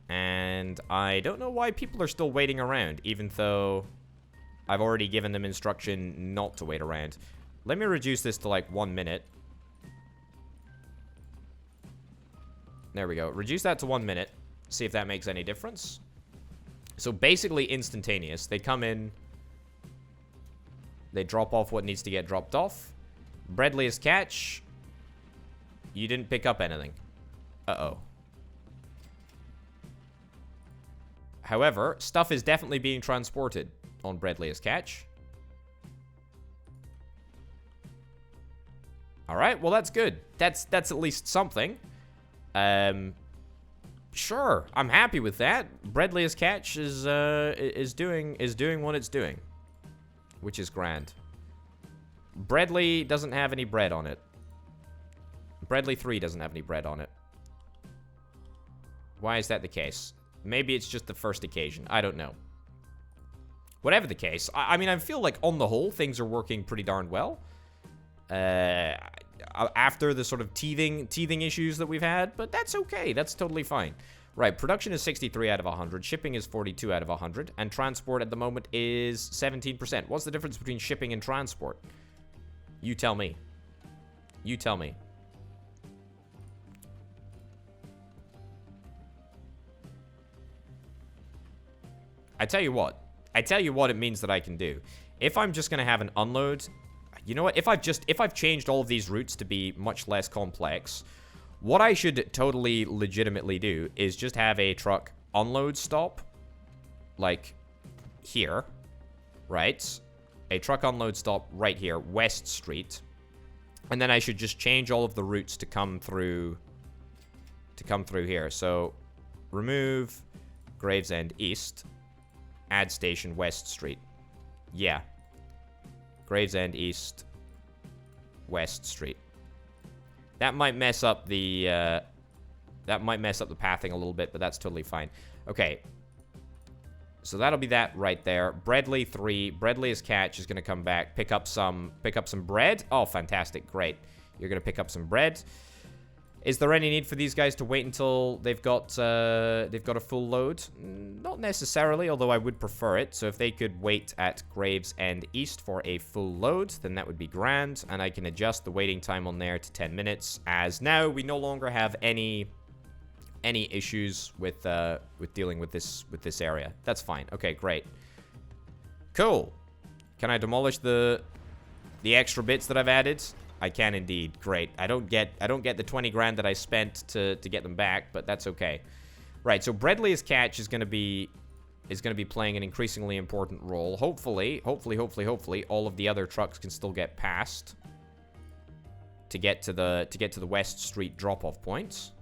Speaker 1: And I don't know why people are still waiting around, even though I've already given them instruction not to wait around. Let me reduce this to like 1 minute. There we go. Reduce that to 1 minute. See if that makes any difference. So basically instantaneous. They come in. They drop off what needs to get dropped off. Bredliest Catch. You didn't pick up anything. Uh-oh. However, stuff is definitely being transported on Bredliest Catch. Alright, well that's good. That's at least something. Sure, I'm happy with that. Bredliest Catch is doing what it's doing, which is grand. Bredley doesn't have any bread on it. Bredley 3 doesn't have any bread on it. Why is that the case? Maybe it's just the first occasion. I don't know. Whatever the case, I mean, I feel like on the whole, things are working pretty darn well. After the sort of teething issues that we've had, but that's okay. That's totally fine. Right, production is 63 out of 100, shipping is 42 out of 100, and transport at the moment is 17%. What's the difference between shipping and transport? You tell me. You tell me. I tell you what. I tell you what it means that I can do. If I'm just going to have an unload... You know what? If I've changed all of these routes to be much less complex, what I should totally legitimately do is just have a truck unload stop, like here, right? A truck unload stop right here, West Street. And then I should just change all of the routes to come through here. So remove Gravesend East, add station West Street. Yeah. Gravesend East, West Street. That might mess up the pathing a little bit, but that's totally fine. Okay. So that'll be that right there. Breadley 3. Breadley's catch is going to come back, pick up some bread. Oh, fantastic. Great. You're going to pick up some bread. Is there any need for these guys to wait until they've got a full load? Not necessarily, although I would prefer it. So if they could wait at Gravesend East for a full load, then that would be grand, and I can adjust the waiting time on there to 10 minutes, as now we no longer have any issues with dealing with this area. That's fine. Okay, great. Cool. Can I demolish the extra bits that I've added? I can indeed. Great. I don't get the 20 grand that I spent to get them back, but that's okay. Right, so Breadley's catch is going to be playing an increasingly important role. Hopefully, all of the other trucks can still get past to get to the West Street drop-off points.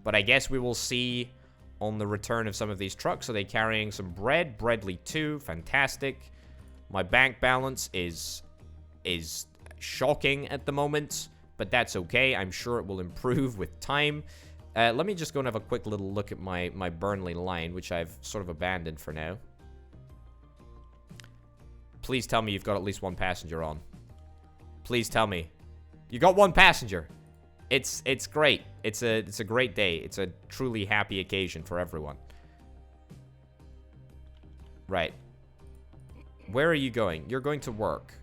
Speaker 1: But I guess we will see on the return of some of these trucks. Are they carrying some bread? Breadley 2, fantastic. My bank balance is shocking at the moment, but that's okay. I'm sure it will improve with time. Let me just go and have a quick little look at my Burnley line, which I've sort of abandoned for now. Please tell me you've got at least one passenger on. Please tell me. You got one passenger. It's great. It's a great day. It's a truly happy occasion for everyone. Right. Where are you going? You're going to work.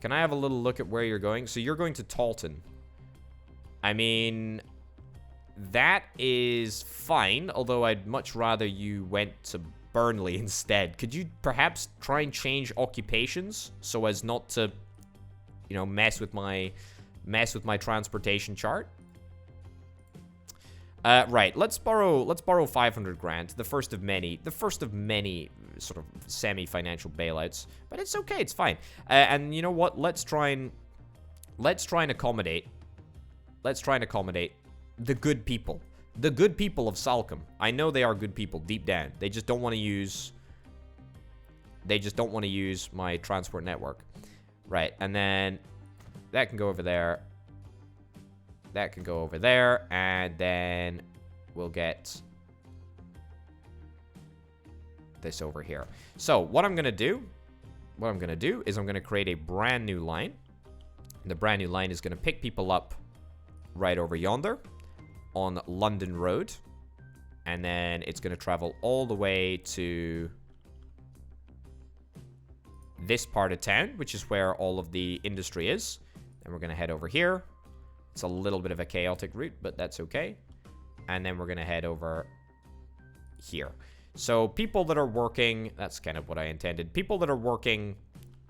Speaker 1: Can I have a little look at where you're going? So you're going to Talton. I mean, that is fine, although I'd much rather you went to Burnley instead. Could you perhaps try and change occupations so as not to, you know, mess with my transportation chart? Right, let's borrow 500 grand, the first of many sort of semi-financial bailouts, but it's okay, it's fine. And you know what? Let's try and accommodate the good people of Salcombe. I know they are good people deep down. They just don't want to use my transport network. Right, and then that can go over there. That can go over there, and then we'll get this over here. So what I'm gonna do is I'm gonna create a brand new line. And the brand new line is gonna pick people up right over yonder on London Road, and then it's gonna travel all the way to this part of town, which is where all of the industry is. Then we're gonna head over here. It's a little bit of a chaotic route, but that's okay. And then we're going to head over here. So people that are working, that's kind of what I intended. People that are working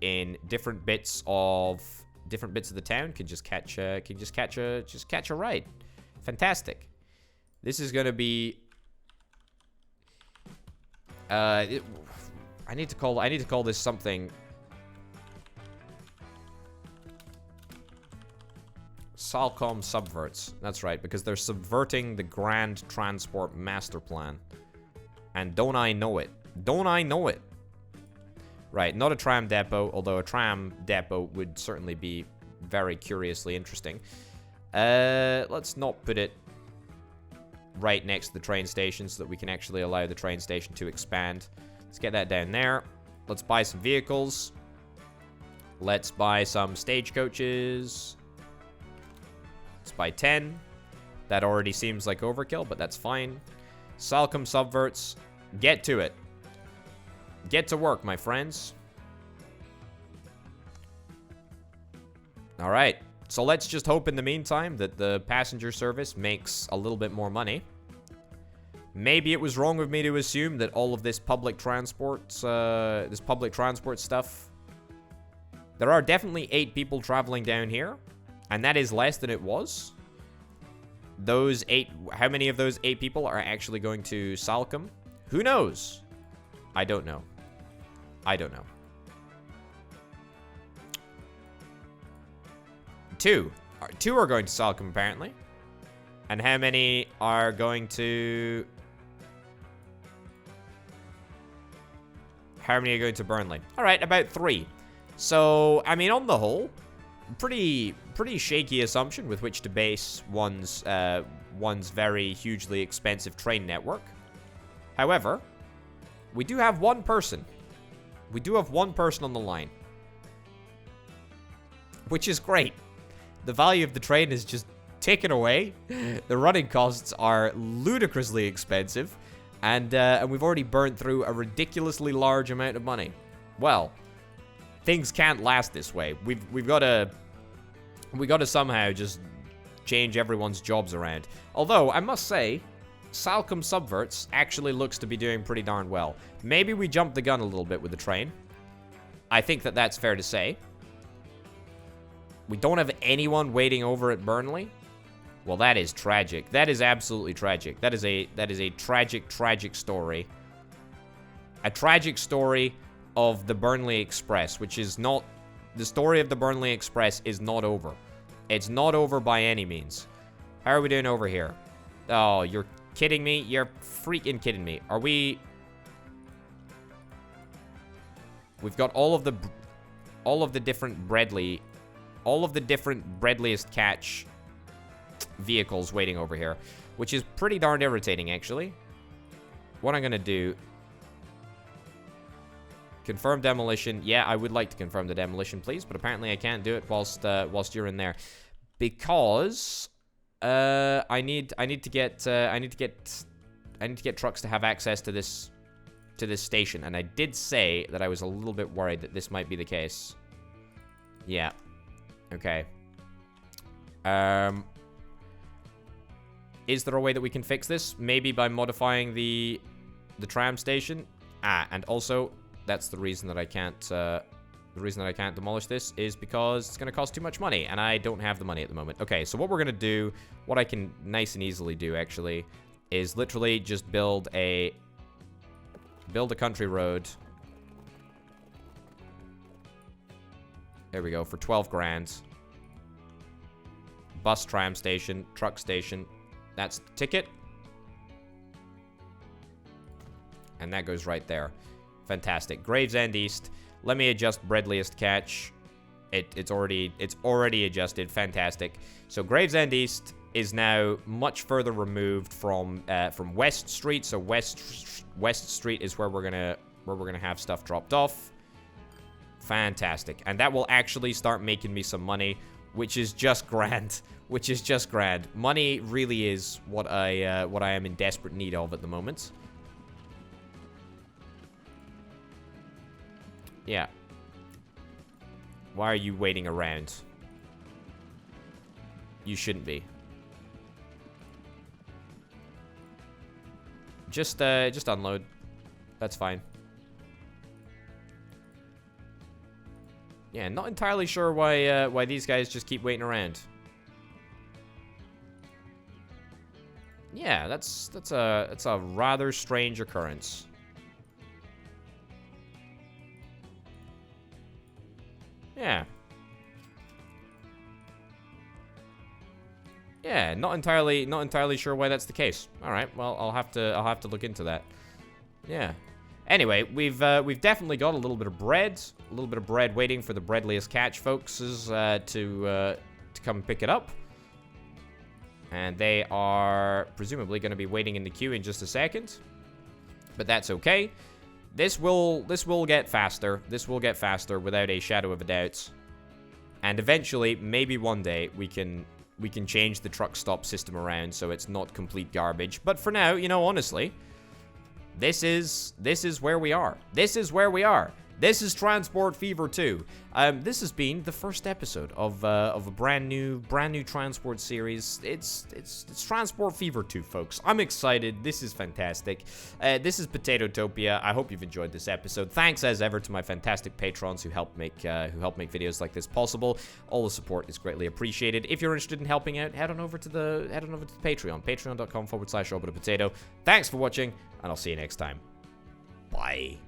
Speaker 1: in different bits of the town can just catch a ride. Fantastic. This is going to be I need to call this something. Salcombe subverts. That's right, because they're subverting the Grand Transport Master Plan. And don't I know it? Don't I know it? Right, not a tram depot, although a tram depot would certainly be very curiously interesting. Let's not put it right next to the train station so that we can actually allow the train station to expand. Let's get that down there. Let's buy some vehicles. Let's buy some stagecoaches. Let's buy 10. That already seems like overkill, but that's fine. Salcombe subverts. Get to it. Get to work, my friends. Alright. So let's just hope in the meantime that the passenger service makes a little bit more money. Maybe it was wrong of me to assume that all of this public transport stuff... There are definitely 8 people traveling down here, and that is less than it was. Those 8... How many of those 8 people are actually going to Salcombe? Who knows? I don't know. I don't know. 2. 2 are going to Salcombe, apparently. And how many are going to... How many are going to Burnley? Alright, about 3. So, I mean, on the whole, pretty shaky assumption with which to base one's very hugely expensive train network. However, we do have one person. We do have one person on the line. Which is great. The value of the train is just taken away. The running costs are ludicrously expensive. And we've already burned through a ridiculously large amount of money. Well, things can't last this way. We got to somehow just change everyone's jobs around. Although, I must say, Salcombe Subverts actually looks to be doing pretty darn well. Maybe we jumped the gun a little bit with the train. I think that that's fair to say. We don't have anyone waiting over at Burnley. Well, that is tragic. That is absolutely tragic. That is a tragic story. A tragic story of the Burnley Express, which is not... The story of the Burnley Express is not over. It's not over by any means. How are we doing over here? Oh, you're kidding me? You're freaking kidding me. Are we... We've got all of the different Breadliest catch vehicles waiting over here, which is pretty darn irritating, actually. What I'm gonna do... Confirm demolition. Yeah, I would like to confirm the demolition, please, but apparently I can't do it whilst you're in there, because I need to get trucks to have access to this station, and I did say that I was a little bit worried that this might be the case. Yeah. Okay. Is there a way that we can fix this? Maybe by modifying the tram station. And also, that's the reason that I can't demolish this is because it's going to cost too much money, and I don't have the money at the moment. Okay, so what we're going to do, what I can nice and easily do, actually, is literally just build a country road. There we go, for 12 grand. Bus, tram station, truck station. That's the ticket. And that goes right there. Fantastic. Gravesend East. Let me adjust Breadliest catch. It's already adjusted. Fantastic. So Gravesend East is now much further removed from West Street. So West Street is where we're gonna have stuff dropped off. Fantastic. And that will actually start making me some money, which is just grand. Which is just grand. Money really is what I am in desperate need of at the moment. Yeah. Why are you waiting around? You shouldn't be. Just unload. That's fine. Yeah, not entirely sure why these guys just keep waiting around. Yeah, that's a rather strange occurrence. Yeah. Yeah, not entirely sure why that's the case. All right, well, I'll have to look into that. Yeah. Anyway, we've definitely got a little bit of bread waiting for the Breadliest catch folks to come and pick it up. And they are presumably going to be waiting in the queue in just a second. But that's okay. This will get faster. This will get faster without a shadow of a doubt. And eventually, maybe one day, we can change the truck stop system around so it's not complete garbage. But for now, you know, honestly, this is where we are. This is where we are. This is Transport Fever 2. This has been the first episode of a brand new transport series. It's Transport Fever 2, folks. I'm excited. This is fantastic. This is Potato-Topia. I hope you've enjoyed this episode. Thanks as ever to my fantastic patrons who help make videos like this possible. All the support is greatly appreciated. If you're interested in helping out, head on over to the Patreon. Patreon.com/OrbiterPotato. Thanks for watching, and I'll see you next time. Bye.